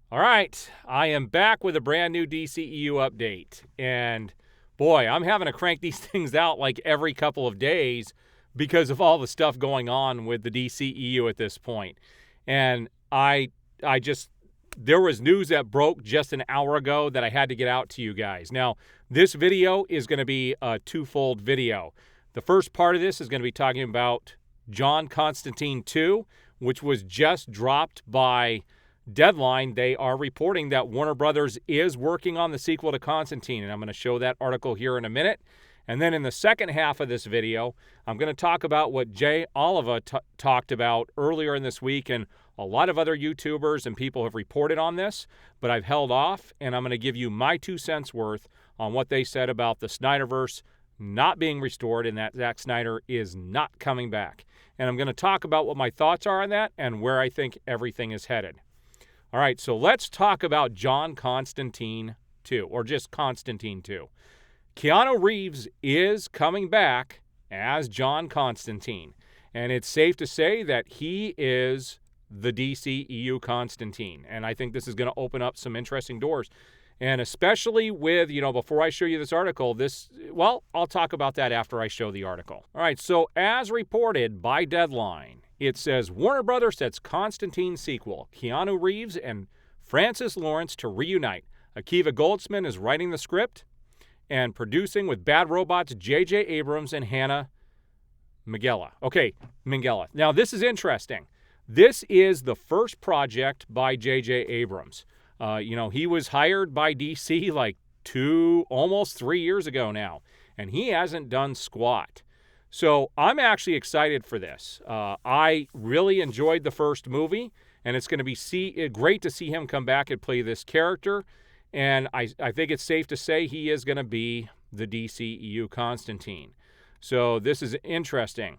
All right, I am back with a brand new DCEU update. And boy, I'm having to crank these things out like every couple of days because of all the stuff going on with the DCEU at this point. And I just, there was news that broke just an hour ago that I had to get out to you guys. Now, this video is going to be a twofold video. The first part of this is going to be talking about John Constantine 2, which was just dropped by Deadline. They are reporting that Warner Brothers is working on the sequel to Constantine, and I'm going to show that article here in a minute. And then in the second half of this video, I'm going to talk about what Jay Oliva talked about earlier in this week, and a lot of other YouTubers and people have reported on this, but I've held off, and I'm going to give you my 2 cents worth on what they said about the SnyderVerse not being restored and that Zack Snyder is not coming back. And I'm going to talk about what my thoughts are on that and where I think everything is headed. All right, so let's talk about John Constantine 2, or just Constantine 2. Keanu Reeves is coming back as John Constantine, and it's safe to say that he is the DCEU Constantine, and I think this is going to open up some interesting doors, and especially with, before I show you this article, I'll talk about that after I show the article. All right, so as reported by Deadline, it says, Warner Brothers sets Constantine sequel. Keanu Reeves and Francis Lawrence to reunite. Akiva Goldsman is writing the script and producing with Bad Robot's J.J. Abrams and Hannah Minghella. Now, this is interesting. This is the first project by J.J. Abrams. He was hired by DC like almost 3 years ago now, and he hasn't done squat. So I'm actually excited for this. I really enjoyed the first movie, and it's going to be great to see him come back and play this character. And I think it's safe to say he is going to be the DCEU Constantine. So this is interesting.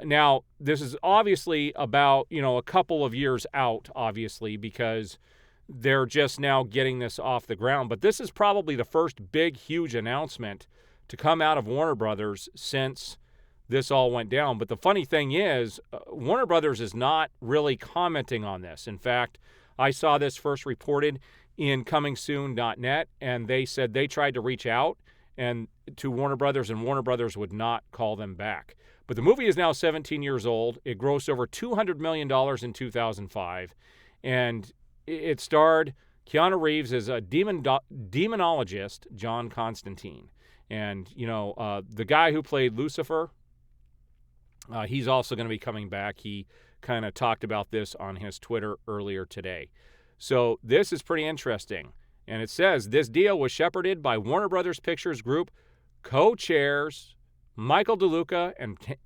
Now, this is obviously about, a couple of years out, obviously, because they're just now getting this off the ground. But this is probably the first big, huge announcement to come out of Warner Brothers since this all went down. But the funny thing is, Warner Brothers is not really commenting on this. In fact, I saw this first reported in comingsoon.net, and they said they tried to reach out to Warner Brothers, and Warner Brothers would not call them back. But the movie is now 17 years old. It grossed over $200 million in 2005, and it starred Keanu Reeves as a demonologist, John Constantine. And, the guy who played Lucifer, he's also going to be coming back. He kind of talked about this on his Twitter earlier today. So this is pretty interesting. And it says, this deal was shepherded by Warner Brothers Pictures Group co-chairs Michael DeLuca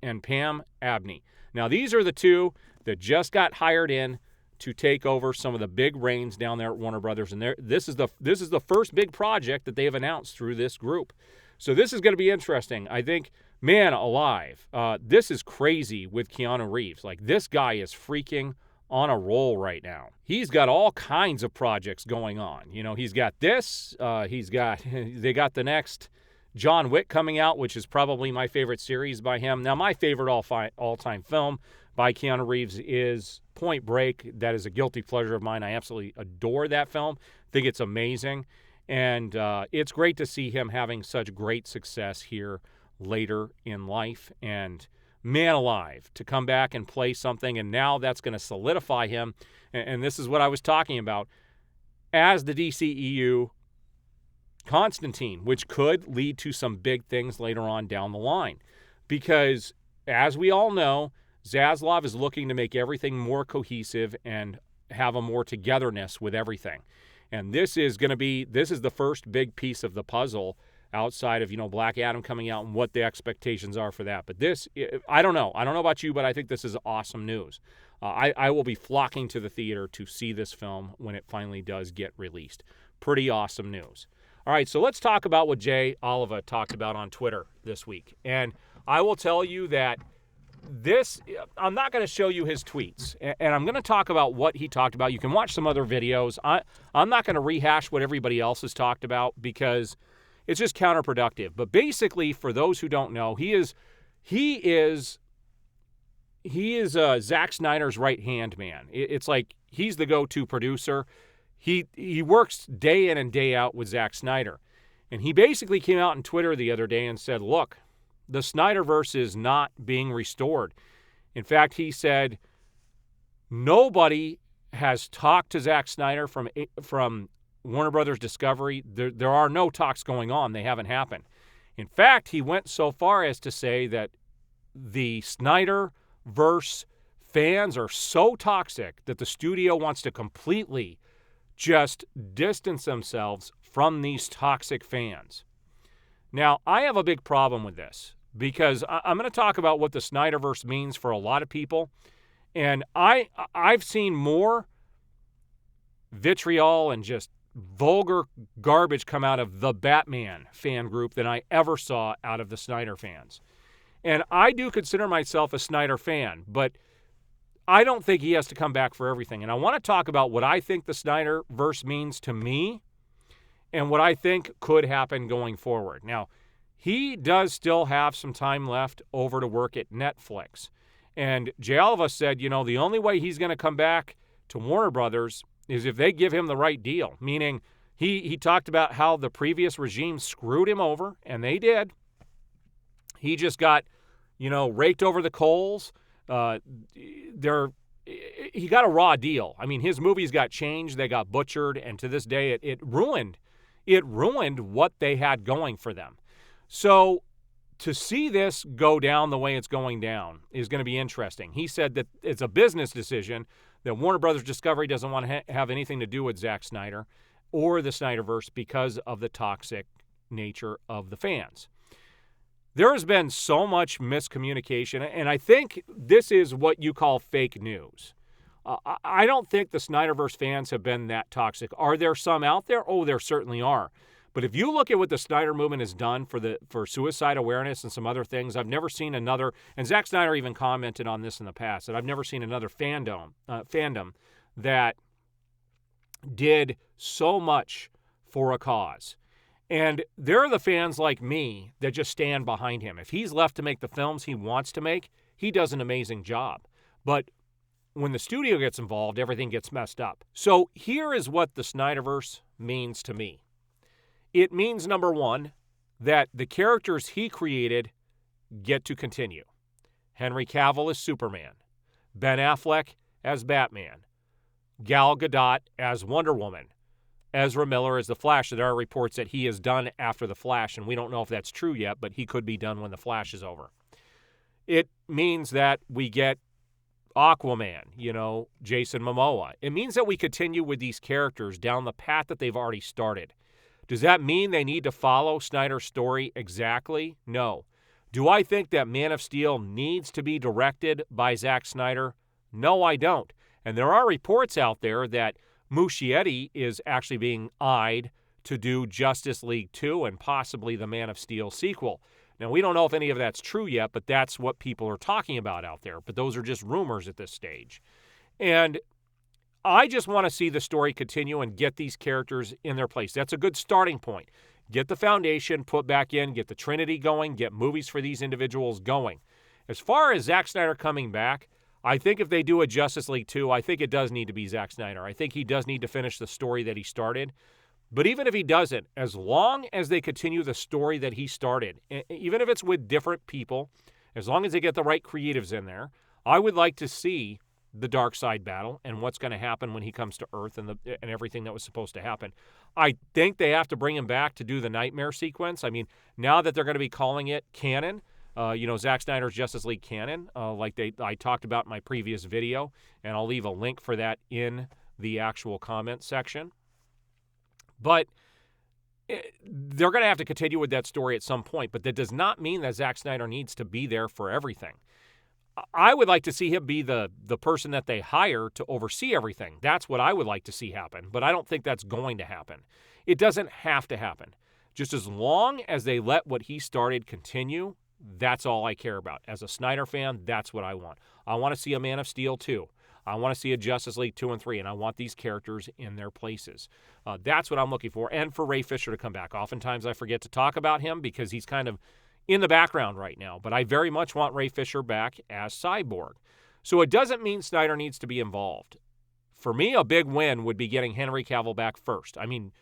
and Pam Abney. Now, these are the two that just got hired in to take over some of the big reins down there at Warner Brothers. And this is the first big project that they have announced through this group. So this is going to be interesting. I think, man alive, this is crazy with Keanu Reeves. Like, this guy is freaking on a roll right now. He's got all kinds of projects going on. He's got this. They got the next John Wick coming out, which is probably my favorite series by him. Now, my favorite all-time film by Keanu Reeves is Point Break. That is a guilty pleasure of mine. I absolutely adore that film. Think it's amazing. And it's great to see him having such great success here later in life. And man alive, to come back and play something, and now that's going to solidify him. And this is what I was talking about as the DCEU Constantine, which could lead to some big things later on down the line. Because, as we all know, Zaslav is looking to make everything more cohesive and have a more togetherness with everything. And this is the first big piece of the puzzle outside of, Black Adam coming out and what the expectations are for that. But this, I don't know. I don't know about you, but I think this is awesome news. I will be flocking to the theater to see this film when it finally does get released. Pretty awesome news. All right, so let's talk about what Jay Oliva talked about on Twitter this week. And I will tell you that I'm not going to show you his tweets, and I'm going to talk about what he talked about. You can watch some other videos. I'm not going to rehash what everybody else has talked about because it's just counterproductive. But basically, for those who don't know, he is Zack Snyder's right-hand man. It's like he's the go-to producer. he works day in and day out with Zack Snyder. And he basically came out on Twitter the other day and said, look, the SnyderVerse is not being restored. In fact, he said nobody has talked to Zack Snyder from Warner Brothers Discovery. There are no talks going on. They haven't happened. In fact, he went so far as to say that the SnyderVerse fans are so toxic that the studio wants to completely just distance themselves from these toxic fans. Now, I have a big problem with this because I'm going to talk about what the SnyderVerse means for a lot of people. And I've seen more vitriol and just vulgar garbage come out of the Batman fan group than I ever saw out of the Snyder fans. And I do consider myself a Snyder fan, but I don't think he has to come back for everything. And I want to talk about what I think the SnyderVerse means to me and what I think could happen going forward. Now, he does still have some time left over to work at Netflix. And Jay Alva said, the only way he's going to come back to Warner Brothers is if they give him the right deal. Meaning, he talked about how the previous regime screwed him over, and they did. He just got, raked over the coals. He got a raw deal. I mean, his movies got changed. They got butchered. And to this day, it ruined what they had going for them. So to see this go down the way it's going down is going to be interesting. He said that it's a business decision, that Warner Brothers Discovery doesn't want to have anything to do with Zack Snyder or the SnyderVerse because of the toxic nature of the fans. There has been so much miscommunication, and I think this is what you call fake news. I don't think the SnyderVerse fans have been that toxic. Are there some out there? Oh, there certainly are. But if you look at what the Snyder movement has done for suicide awareness and some other things, I've never seen another, and Zack Snyder even commented on this in the past, that I've never seen another fandom that did so much for a cause. And there are the fans like me that just stand behind him. If he's left to make the films he wants to make, he does an amazing job. But when the studio gets involved, everything gets messed up. So here is what the SnyderVerse means to me. It means, number one, that the characters he created get to continue. Henry Cavill as Superman, Ben Affleck as Batman, Gal Gadot as Wonder Woman, Ezra Miller as the Flash. There are reports that he is done after the Flash, and we don't know if that's true yet, but he could be done when the Flash is over. It means that we get Aquaman, Jason Momoa. It means that we continue with these characters down the path that they've already started. Does that mean they need to follow Snyder's story exactly? No. Do I think that Man of Steel needs to be directed by Zack Snyder? No, I don't. And there are reports out there that Muschietti is actually being eyed to do Justice League 2 and possibly the Man of Steel sequel. Now, we don't know if any of that's true yet, but that's what people are talking about out there. But those are just rumors at this stage. And I just want to see the story continue and get these characters in their place. That's a good starting point. Get the foundation put back in, get the Trinity going, get movies for these individuals going. As far as Zack Snyder coming back, I think if they do a Justice League 2, I think it does need to be Zack Snyder. I think he does need to finish the story that he started. But even if he doesn't, as long as they continue the story that he started, even if it's with different people, as long as they get the right creatives in there, I would like to see the Darkseid battle and what's going to happen when he comes to Earth and everything that was supposed to happen. I think they have to bring him back to do the Nightmare sequence. I mean, now that they're going to be calling it canon, Zack Snyder's Justice League canon, like I talked about in my previous video, and I'll leave a link for that in the actual comment section. But they're going to have to continue with that story at some point, but that does not mean that Zack Snyder needs to be there for everything. I would like to see him be the person that they hire to oversee everything. That's what I would like to see happen, but I don't think that's going to happen. It doesn't have to happen. Just as long as they let what he started continue, that's all I care about. As a Snyder fan, that's what I want. I want to see a Man of Steel 2. I want to see a Justice League 2 and 3, and I want these characters in their places. That's what I'm looking for, and for Ray Fisher to come back. Oftentimes I forget to talk about him because he's kind of in the background right now, but I very much want Ray Fisher back as Cyborg. So it doesn't mean Snyder needs to be involved. for me, a big win would be getting Henry Cavill back first. I mean,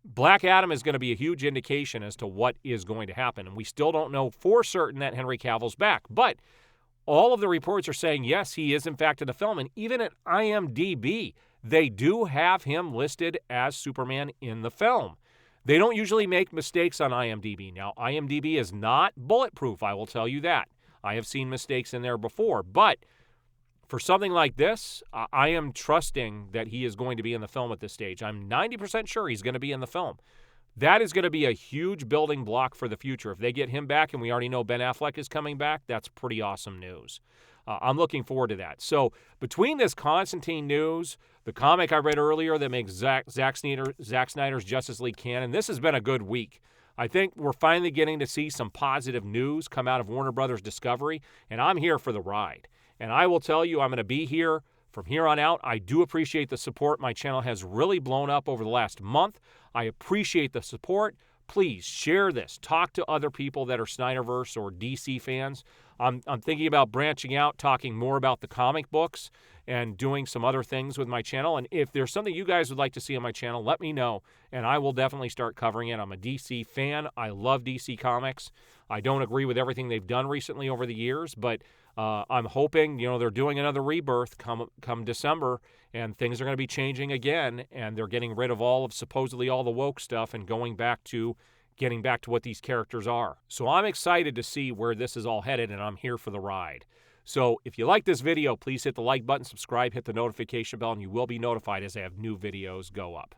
Black Adam is going to be a huge indication as to what is going to happen. And we still don't know for certain that Henry Cavill's back. But all of the reports are saying, yes, he is in fact in the film. And even at IMDb, they do have him listed as Superman in the film. They don't usually make mistakes on IMDb. Now, IMDb is not bulletproof, I will tell you that. I have seen mistakes in there before. But for something like this, I am trusting that he is going to be in the film at this stage. I'm 90% sure he's going to be in the film. That is going to be a huge building block for the future. If they get him back, and we already know Ben Affleck is coming back, that's pretty awesome news. I'm looking forward to that. So between this Constantine news, the comic I read earlier that makes Zack Snyder's Justice League canon, this has been a good week. I think we're finally getting to see some positive news come out of Warner Brothers Discovery, and I'm here for the ride. And I will tell you, I'm going to be here from here on out. I do appreciate the support. My channel has really blown up over the last month. I appreciate the support. Please share this. Talk to other people that are SnyderVerse or DC fans. I'm thinking about branching out, talking more about the comic books and doing some other things with my channel. And if there's something you guys would like to see on my channel, let me know, and I will definitely start covering it. I'm a DC fan. I love DC Comics. I don't agree with everything they've done recently over the years, but I'm hoping, they're doing another rebirth come December, and things are going to be changing again, and they're getting rid of supposedly all the woke stuff and getting back to what these characters are. So I'm excited to see where this is all headed, and I'm here for the ride. So if you like this video, please hit the like button, subscribe, hit the notification bell, and you will be notified as I have new videos go up.